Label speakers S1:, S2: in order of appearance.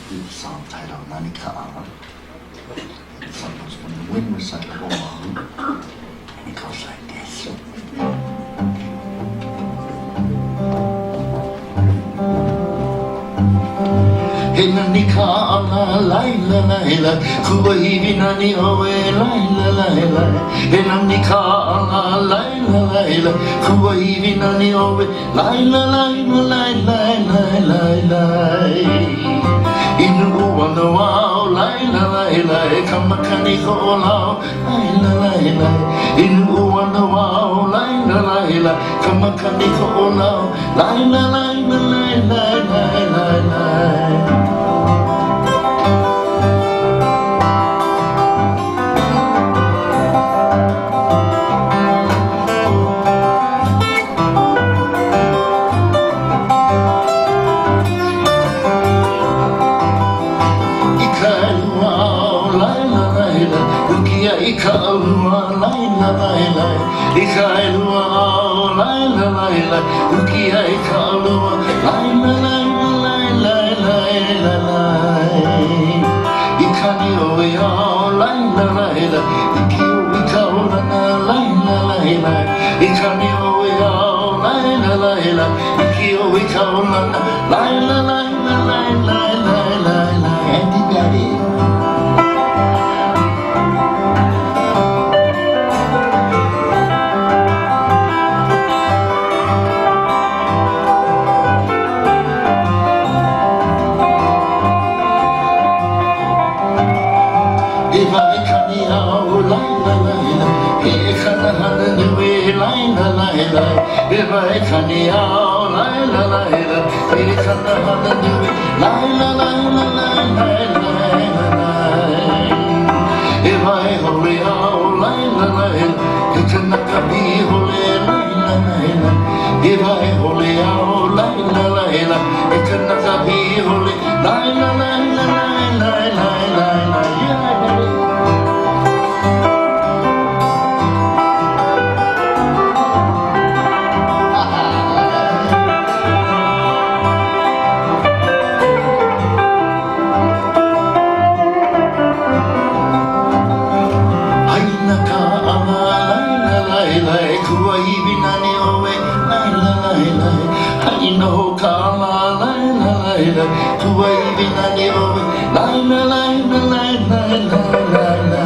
S1: the song titled Nani Ka'ala. The song was from the wind recital and it goes like this. Hey Nani Ka'ala, lai la lai la, kuwahivi nani owe, lai la lai la. Hey Nani Ka'ala, lai la lai la, kuwahivi nani owe, lai la lai la lai lai lai lai lai. Inu uwano wao, lai la lai lai, kamakani ko olao, lai la lai lai. Inu uwano wao, lai la lai lai, kamakani ko olao, lai la lai la lai lai lai lai lai. Ikaulua lai la lai lai, ikaulua lai la lai lai, ukia ikaulua lai la lai lai lai lai lai lai. Ikani oe ao lai la lai lai, ikio ikaula lai la lai lai. Ikani oe ao lai la lai lai, ikio ikaula lai la lai lai lai lai lai lai. Everybody. If I can yell, la la la la, it can never do it, la la la la la la la. If I holy out, la la la, it can never be holy, la la la. If I holy out, la la la, it can never be holy, la la la la la la la la. Kuwahivi nani owe, lai la lai la lai lai lai lai.